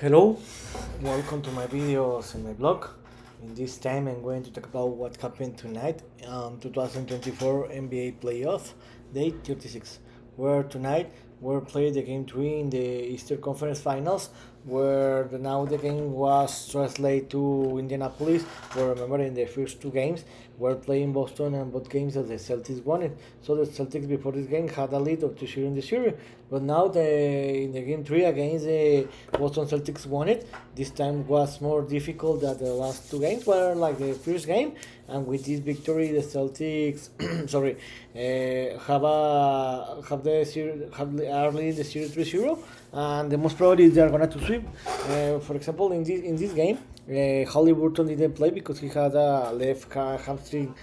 Hello, welcome to my videos and my blog. In this time, I'm going to talk about what happened tonight on 2024 NBA playoff day 36. Where tonight we're playing the game 3 in the Eastern Conference Finals, where now the game was translated to Indianapolis. Where remember in the first two games we're playing Boston and both games that the Celtics won it. So the Celtics before this game had a lead of 2-0 in the series, but now in the game 3 against the Boston Celtics won it. This time was more difficult than the last two games were like the first game, and with this victory the Celtics sorry have early the series 3-0, and the most probably they are gonna to sweep. For example, in this game, Halliburton didn't play because he had a hamstring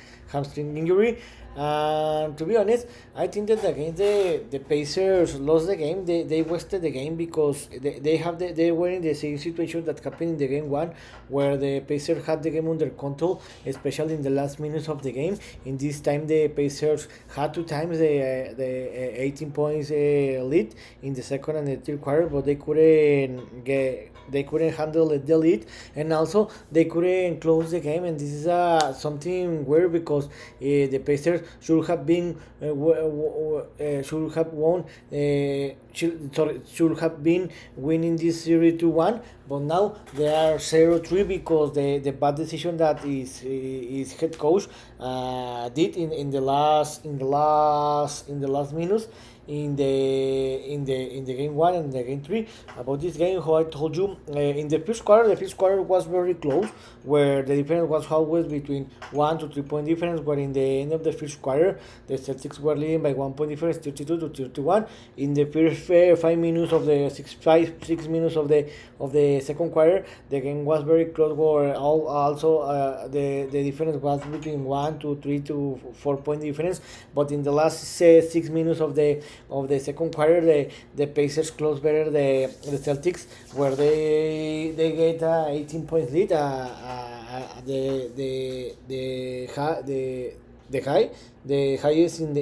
injury. And to be honest, I think that against the Pacers lost the game. They wasted the game because they were in the same situation that happened in the game one, where the Pacers had the game under control, especially in the last minutes of the game. In this time, the Pacers had two times the 18 points lead in the second and the third quarter, but they couldn't handle the lead, and also they couldn't close the game. And this is something weird because the Pacers should have been should have won should have been winning this series 2-1, but now they are 0-3 because the bad decision that is head coach did in the last minutes in the game one and the game three. About this game, how I told you, in the first quarter was very close, where the difference was always between 1 to 3 point difference. Where in the end of the first quarter, the Celtics were leading by 1 point difference, 32-31. In the first 5 minutes of the 6 minutes of the second quarter, the game was very close. Where also the difference was between 1 to 3 to 4 point difference. But in the last 6 minutes of the second quarter, the Pacers closed better the Celtics, where they get 18 points lead. The highest in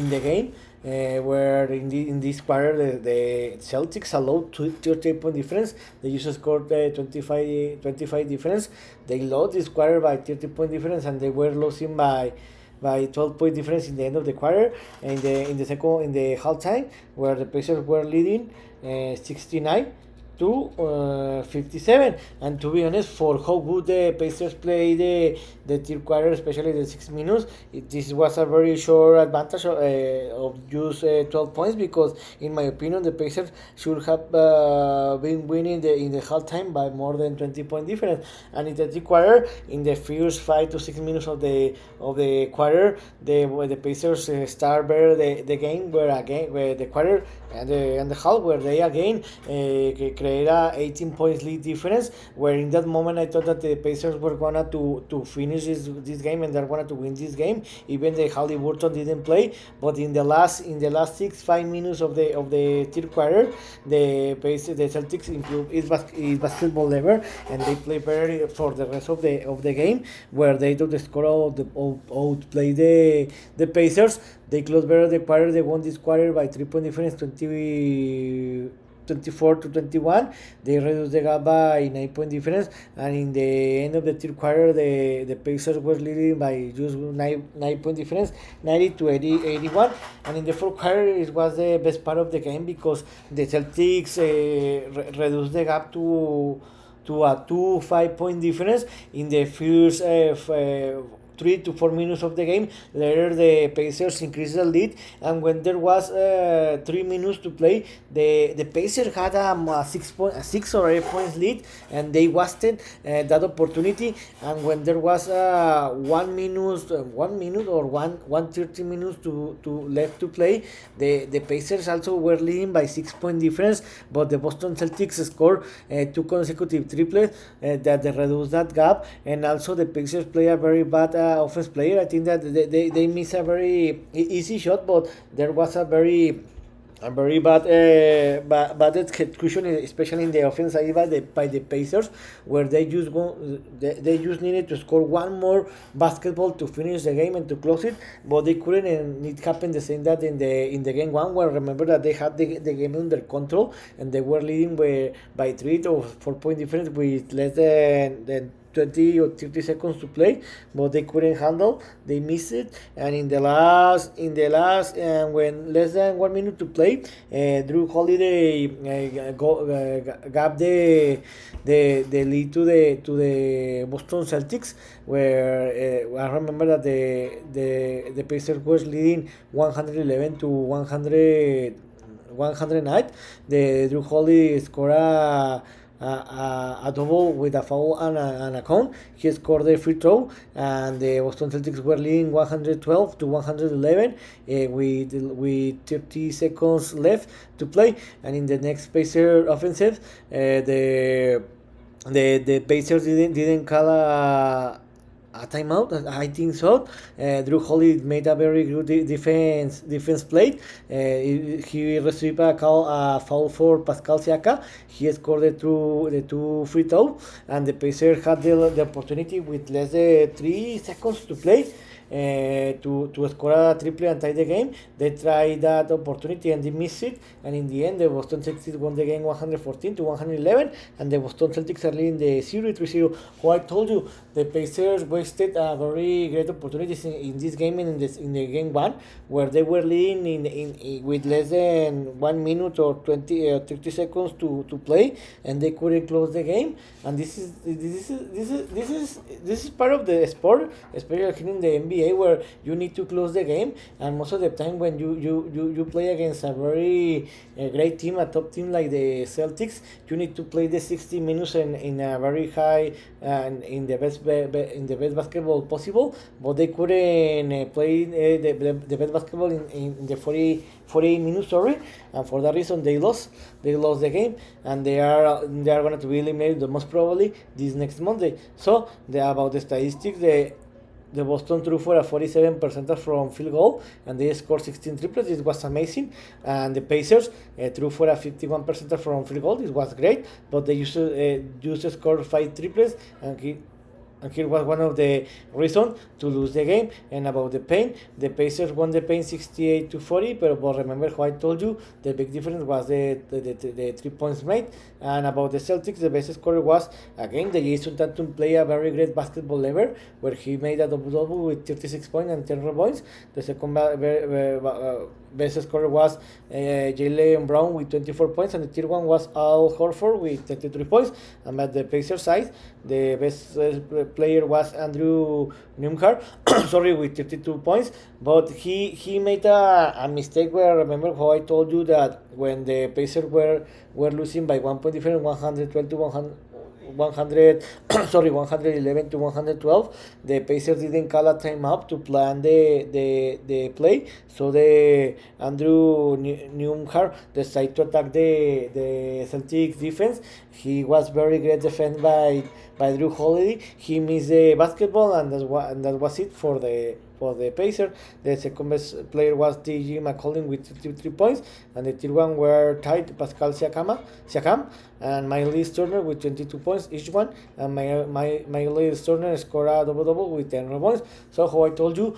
the game. Where in this quarter the Celtics allowed 30 point difference. They used to score 25 difference. They lost this quarter by 30 point difference, and they were losing by 12 point difference in the end of the quarter. And in the halftime, where the Pacers were leading 69 to 57. And to be honest, for how good the Pacers played the third quarter, especially the 6 minutes, this was a very short advantage of just 12 points, because in my opinion the Pacers should have been winning in the halftime by more than 20 point difference. And in the third quarter, in the first 5 to 6 minutes of the quarter, the Pacers start better the game, where the quarter and the half, where they again create a 18 points lead difference. Where in that moment I thought that the Pacers were gonna to finish this game, and they're gonna to win this game. Even the Halliburton didn't play, but in the last 5 minutes of the third quarter, the Celtics improved its basketball level, and they play better for the rest of the game, where they do the score outplay the Pacers. They closed better the quarter. They won this quarter by 3 point difference, 24-21. They reduced the gap by 9 point difference, and in the end of the third quarter, the Pacers were leading by just 9 point difference, 90-81. And in the fourth quarter, it was the best part of the game, because the Celtics reduced the gap to a 5 point difference in the first 3 to 4 minutes of the game. Later, the Pacers increased the lead, and when there was 3 minutes to play, the Pacers had a 6 or 8 points lead, and they wasted that opportunity. And when there was 1 minute or 1:30 minutes to left to play, the Pacers also were leading by 6 point difference, but the Boston Celtics scored two consecutive triples that they reduced that gap. And also the Pacers play a very bad offense player. I think that they miss a very easy shot, but there was a very a very bad execution, especially in the offense side by the Pacers, where they just needed to score one more basketball to finish the game and to close it, but they couldn't, and it happened the same that in the game one, where remember that they had the game under control and they were leading by 3 or 4 point difference with less than 20 or 30 seconds to play, but they couldn't handle. They missed it, and in the last, when less than 1 minute to play, Drew Holiday gave the lead to the Boston Celtics, where I remember that the Pacers was leading 111 to 109. The Drew Holiday scored a double with a foul and a count. He scored the free throw, and the Boston Celtics were leading 112 to 111 with 30 seconds left to play. And in the next Pacer offensive, the Pacers didn't call a timeout. I think so. Drew Holiday made a very good defense play. He received a foul for Pascal Siaka. He scored the two free throws, and the Pacers had the opportunity with less than 3 seconds to play. To score a triple and tie the game. They tried that opportunity and they missed it. And in the end, the Boston Celtics won the game 114 to 111, and the Boston Celtics are leading the series 3-0. Who I told you, the Pacers wasted a very great opportunities in this game and in the game one, where they were leading with less than 1 minute or 30 seconds to play, and they couldn't close the game. And this is part of the sport, especially in the NBA, where you need to close the game. And most of the time when you play against a very great team, a top team like the Celtics, you need to play the 60 minutes in a very high and in the best basketball possible, but they couldn't play the best basketball in the 48 minutes, sorry. And for that reason they lost the game, and they are going to be eliminated the most probably this next Monday. So about the statistics, the Boston threw for a 47% from field goal, and they scored 16 triples. This was amazing. And the Pacers threw for a 51% from field goal. This was great, but they used scored 5 triples, and here was one of the reasons to lose the game. And about the paint, the Pacers won the paint 68 to 40, but remember how I told you the big difference was the 3 points made. And about the Celtics, the best scorer was again the Jason Tatum play a very great basketball ever, where he made a double with 36 points and 10 rebounds. The second best scorer was Jaylen Brown with 24 points, and the third one was Al Horford with 33 points. And at the Pacers side, the best player was Andrew Nembhard, sorry, with 32 points. But he made a mistake where, remember how I told you that when the Pacers were losing by 1 point difference, 112 to 111 to 112, the Pacers didn't call a timeout to plan the play. So the Andrew Nembhard decided to attack the Celtics defense. He was very great defense by Drew Holiday. He missed the basketball, and that was it for the Pacers. The second best player was T.J. McCollum with 33 points, and the third one were tied Pascal Siakam and Miles Turner with 22 points each one. And Miles Turner scored a double with 10 rebounds. So how I told you,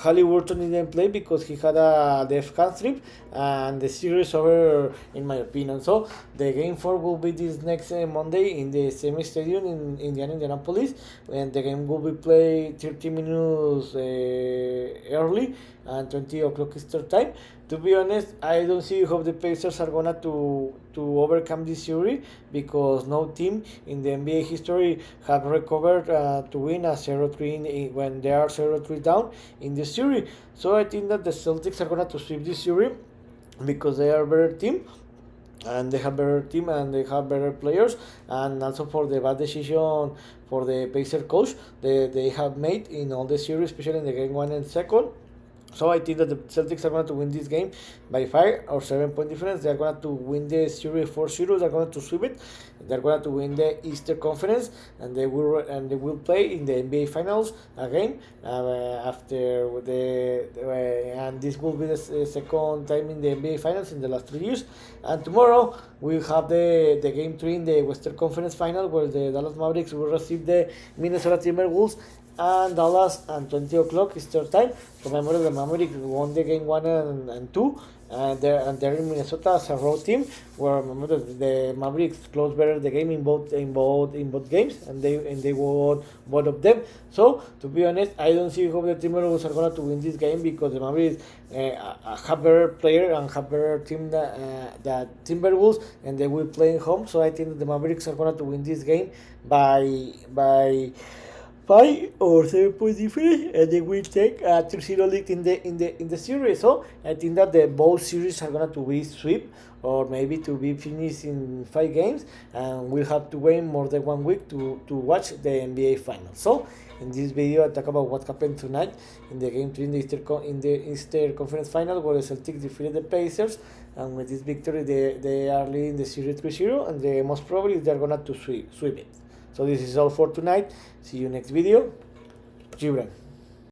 Halliburton didn't play because he had a left hamstring, and the series over, in my opinion. So the game 4 will be this next Monday in the same stadium in Indianapolis, and the game will be played 30 minutes early and 20 o'clock Eastern time. To be honest, I don't see how the Pacers are gonna to overcome this series, because no team in the NBA history have recovered to win a 0-3 when they are 0-3 down in the series. So I think that the Celtics are gonna to sweep this series because they are a better team, and they have better team, and they have better players, and also for the bad decision for the Pacers coach they have made in all the series, especially in the game 1 and 2. So I think that the Celtics are going to win this game by 5 or 7 point difference. They're going to win the series 4-0. They're going to sweep it. They're going to win the Eastern Conference, and they will play in the NBA Finals again after and this will be the second time in the NBA Finals in the last 3 years. And tomorrow we have the game 3 in the Western Conference Final, where the Dallas Mavericks will receive the Minnesota Timberwolves and Dallas and 20 o'clock Eastern time. Remember, the Mavericks won the game 1 and 2, and they're in Minnesota as a road team. Where remember the Mavericks closed better the game in both games, and they won both of them. So to be honest, I don't see how the Timberwolves are going to win this game, because the Mavericks have better player and have better team that Timberwolves, and they will play at home. So I think that the Mavericks are going to win this game by 5 or 7 point difference, and they will take a 3-0 lead in the series. So I think that the both series are going to be sweep, or maybe to be finished in 5 games, and we'll have to wait more than 1 week to watch the NBA Finals. So in this video, I talk about what happened tonight in the game 3 in the Eastern Conference Final, where the Celtics defeated the Pacers, and with this victory, they are leading the series 3-0, and the most probably they're going to sweep it. So this is all for tonight. See you next video. Gibran.